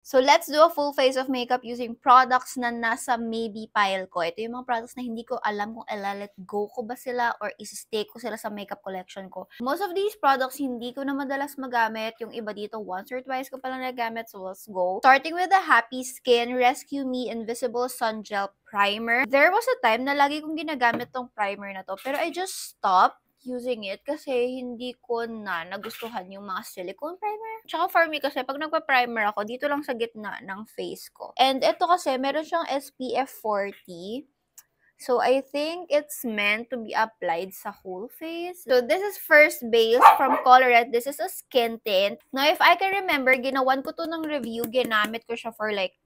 So, let's do a full face of makeup using products na nasa maybe pile ko. Ito yung mga products na hindi ko alam kung let go ko ba sila or isi-stay ko sila sa makeup collection ko. Most of these products, hindi ko na madalas magamit. Yung iba dito, once or twice ko palang nagamit. So, let's go. Starting with the Happy Skin Rescue Me Invisible Sun Gel Primer. There was a time na lagi kong ginagamit tong primer na to, pero I just stopped using it kasi hindi ko na nagustuhan yung mga silicone primer. Tsaka for me kasi pag nagpa-primer ako, dito lang sa gitna ng face ko. And ito kasi, meron siyang SPF 40. So, I think it's meant to be applied sa whole face. So, this is First Base from Colorette. This is a skin tint. Now, if I can remember, ginawan ko to ng review. Ginamit ko siya for like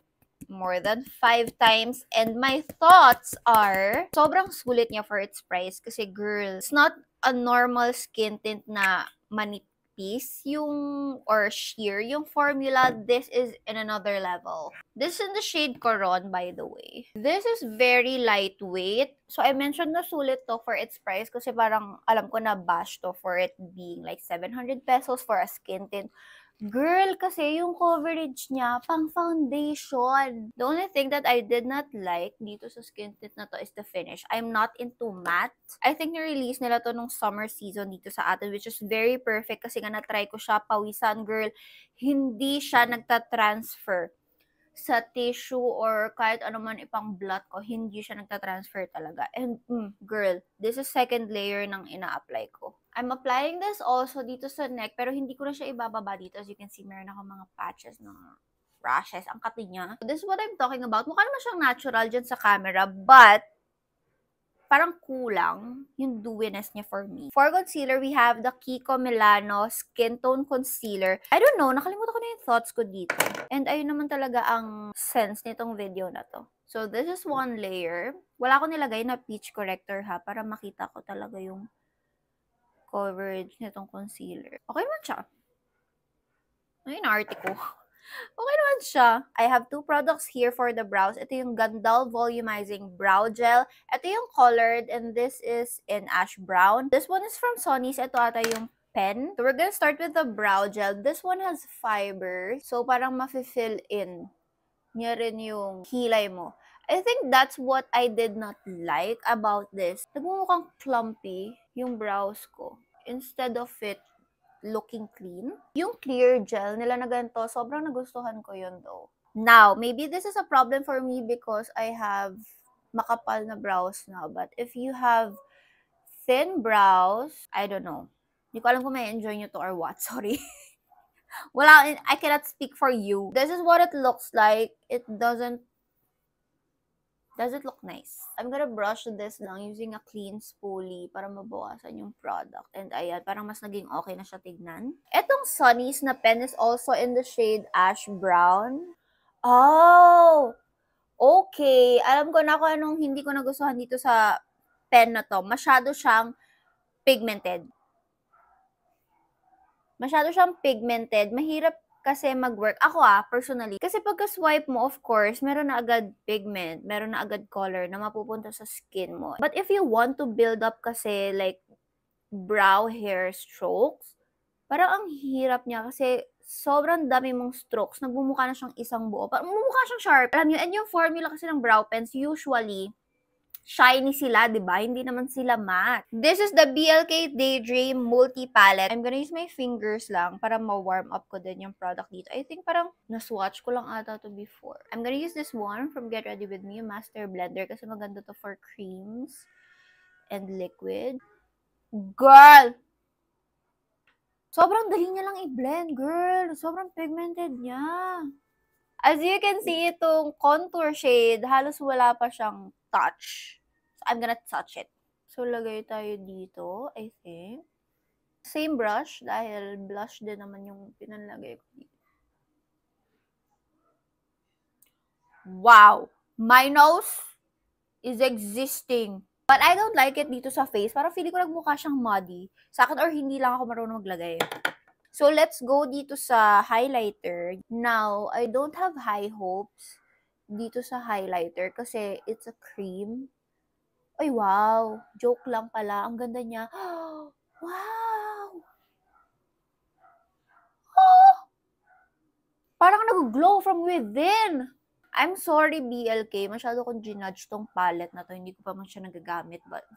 more than 5 times. And my thoughts are, sobrang sulit niya for its price. Kasi girl, it's not a normal skin tint na manipis yung, or sheer yung formula. This is in another level. This is in the shade Coron, by the way. This is very lightweight. So, I mentioned na sulit to for its price kasi parang alam ko na bash to for it being like 700 pesos for a skin tint. Girl, kasi yung coverage niya, pang foundation. The only thing that I did not like dito sa skin tint na to is the finish. I'm not into matte. I think na-release nila to nung summer season dito sa atin, which is very perfect kasi nga na-try ko siya, pawisan, girl. Hindi siya nagta-transfer sa tissue or kahit ano man ipang blot ko, hindi siya nagta-transfer talaga. And, girl, this is second layer ng ina-apply ko. I'm applying this also dito sa neck, pero hindi ko na siya ibababa dito. As you can see, meron ako mga patches ng rashes. Ang kati niya. So, this is what I'm talking about. Mukha naman siyang natural dyan sa camera, but parang kulang yung dewiness niya for me. For concealer, we have the Kiko Milano Skin Tone Concealer. I don't know, nakalimutan ko na yung thoughts ko dito. And ayun naman talaga ang sense nitong video na to. So, this is one layer. Wala ko nilagay na peach corrector ha, para makita ko talaga yung coverage nitong concealer. Okay naman siya. Ayun, arte ko. Okay naman siya. I have two products here for the brows. Ito yung Gandal Volumizing Brow Gel. Ito yung colored and this is in ash brown. This one is from Sonny's. Ito ata yung pen. So we're gonna start with the brow gel. This one has fiber. So parang mafe-fill in niya rin yung kilay mo. I think that's what I did not like about this. Nagmumukhang clumpy yung brows ko. Instead of it looking clean. Yung clear gel nila na ganito, sobrang nagustuhan ko yun though. Now, maybe this is a problem for me because I have makapal na brows now. But if you have thin brows, I don't know. Hindi ko alam kung may enjoy nyo to or what. Sorry. Wala, I cannot speak for you. This is what it looks like. It doesn't look nice. I'm gonna brush this lang using a clean spoolie para mabawasan yung product. And ayan, parang mas naging okay na siya tignan. Etong Sonny's na pen is also in the shade ash brown. Oh! Okay. Alam ko na kung anong hindi ko nagustuhan dito sa pen na to. Masyado siyang pigmented. Mahirap kasi mag-work. Ako personally. Kasi pagka-swipe mo, of course, meron na agad pigment, meron na agad color na mapupunta sa skin mo. But if you want to build up kasi like brow hair strokes, parang ang hirap niya kasi sobrang dami mong strokes. Nagbumukha na siyang isang buo. Parang mumukha siyang sharp. Alam niyo, and yung formula kasi ng brow pens, usually, shiny sila, di ba? Hindi naman sila matte. This is the BLK Daydream Multi Palette. I'm gonna use my fingers lang para ma-warm up ko din yung product dito. I think parang na-swatch ko lang ata to before. I'm gonna use this one from Get Ready With Me, Master Blender, kasi maganda to for creams and liquid. Girl! Sobrang dali niya lang i-blend, girl. Sobrang pigmented niya. As you can see, itong contour shade, halos wala pa siyang touch. So, I'm gonna touch it. So, lagay tayo dito, I think. Same brush, dahil blush din naman yung pinalagay ko dito. Wow! My nose is existing. But I don't like it dito sa face. Parang feeling ko nagmukha siyang muddy. Sa akin, or hindi lang ako marunong maglagay. So, let's go dito sa highlighter. Now, I don't have high hopes dito sa highlighter kasi it's a cream. Ay, wow! Joke lang pala. Ang ganda niya. Wow! Oh! Parang nag-glow from within. I'm sorry, BLK. Masyado kong ginudge tong palette na to. Hindi ko pa man siya nagagamit, but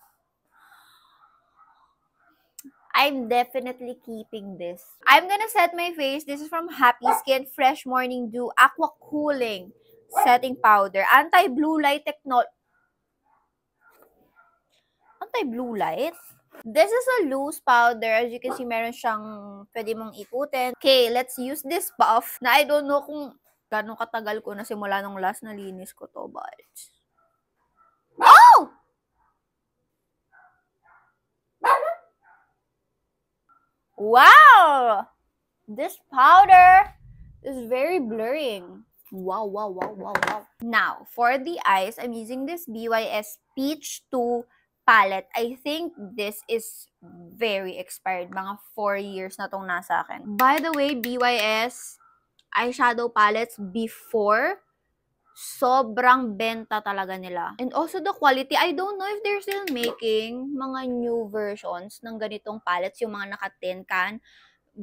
I'm definitely keeping this. I'm gonna set my face. This is from Happy Skin Fresh Morning Dew Aqua Cooling Setting Powder. Anti-blue light technology. Anti-blue light? This is a loose powder. As you can see, meron siyang pwede mong ikutin. Okay, let's use this puff na I don't know kung gano'ng katagal ko na simula nung last na linis ko to, but... Oh! Wow! This powder is very blurring. Wow, wow, wow, wow, wow. Now, for the eyes, I'm using this BYS Peach 2 palette. I think this is very expired. Mga 4 years na tong nasa akin. By the way, BYS eyeshadow palettes before, sobrang benta talaga nila. And also the quality, I don't know if they're still making mga new versions ng ganitong palettes, yung mga naka-tin can.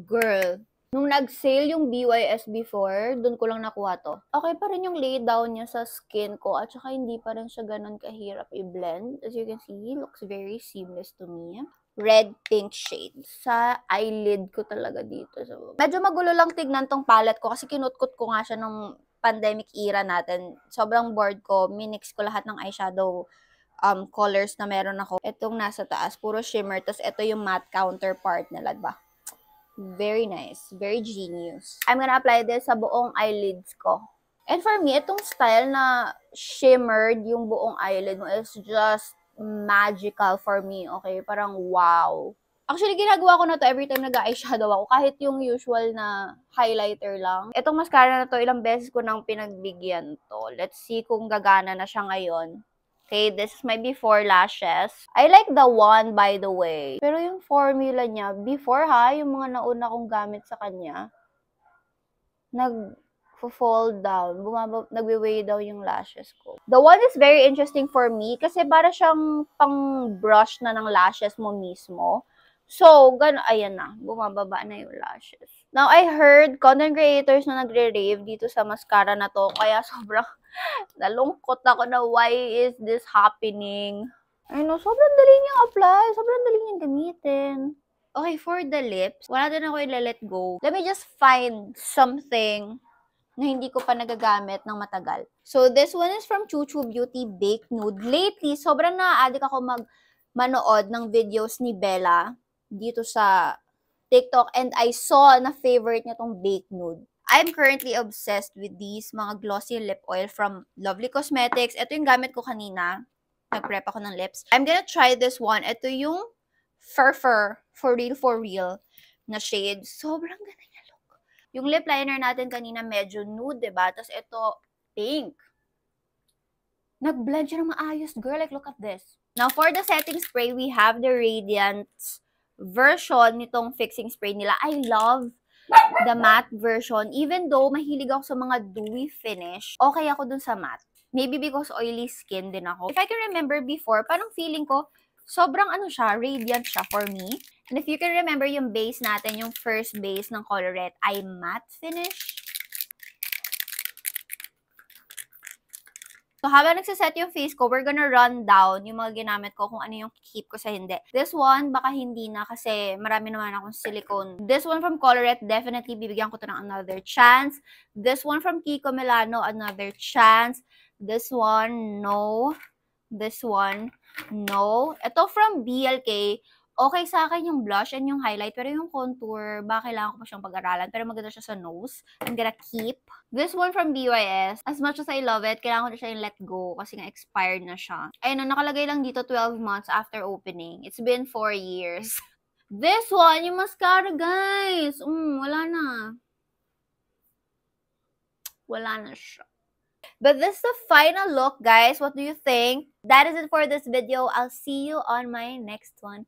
Girl, nung nag-sale yung BYS before, dun ko lang nakuha to. Okay pa rin yung lay down niya sa skin ko, at saka hindi pa rin siya ganun kahirap i-blend. As you can see, looks very seamless to me. Red pink shade sa eyelid ko talaga dito. So, medyo magulo lang tignan tong palette ko kasi kinutkot ko nga siya nung pandemic era natin. Sobrang bored ko. Minix ko lahat ng eyeshadow colors na meron ako. Itong nasa taas, puro shimmer. Tapos ito yung matte counterpart nila, diba? Very nice. Very genius. I'm gonna apply this sa buong eyelids ko. And for me, itong style na shimmered yung buong eyelid mo is just magical for me, okay? Parang wow. Actually, ginagawa ko na to every time nag-eyeshadow ako, kahit yung usual na highlighter lang. Itong mascara na to, ilang beses ko nang pinagbigyan to. Let's see kung gagana na siya ngayon. Okay, this is my before lashes. I like the one, by the way. Pero yung formula niya, before yung mga nauna kong gamit sa kanya, fall down, nagwe-weigh down yung lashes ko. The one is very interesting for me kasi para siyang pang-brush na ng lashes mo mismo. So, ayan na, bumababa na yung lashes. Now, I heard content creators na nagre-rave dito sa mascara na to, kaya sobrang nalungkot ako na why is this happening. I know, sobrang dali niyang apply, sobrang dali niyang gamitin. Okay, for the lips, wala din ako i-let go. Let me just find something na hindi ko pa nagagamit ng matagal. So, this one is from Chuchu Beauty Baked Nude. Lately, sobrang na-addict ako manood ng videos ni Bella dito sa TikTok, and I saw na favorite niya tong Baked Nude. I'm currently obsessed with these mga glossy lip oil from Lovely Cosmetics. Ito yung gamit ko kanina. Nag-prep ako ng lips. I'm gonna try this one. Ito yung Fur for real na shade. Sobrang ganda niya. Yung lip liner natin kanina medyo nude, diba? Tapos ito, pink. Nag-blend siya ng maayos, girl. Like, look at this. Now, for the setting spray, we have the Radiant version nitong fixing spray nila. I love the matte version. Even though mahilig ako sa mga dewy finish, okay ako dun sa matte. Maybe because oily skin din ako. If I can remember before, parang feeling ko, sobrang siya, radiant siya for me. And if you can remember yung base natin, yung first base ng Colorette ay matte finish. So, habang nagsaset yung face ko, we're gonna run down yung mga ginamit ko kung ano yung keep ko sa hindi. This one, baka hindi na kasi marami naman akong silicone. This one from Colorette, definitely bibigyan ko to ng another chance. This one from Kiko Milano, another chance. This one, no. This one, no. Ito from BLK, okay sa akin yung blush and yung highlight, pero yung contour, baka kailangan ko pa siyang pag-aralan. Pero maganda siya sa nose. I'm gonna keep. This one from BYS, as much as I love it, kailangan ko na siya yung let go kasi nga expired na siya. Ayun, nakalagay lang dito 12 months after opening. It's been 4 years. This one, yung mascara, guys. Wala na. Wala na siya. But this is the final look, guys. What do you think? That is it for this video. I'll see you on my next one.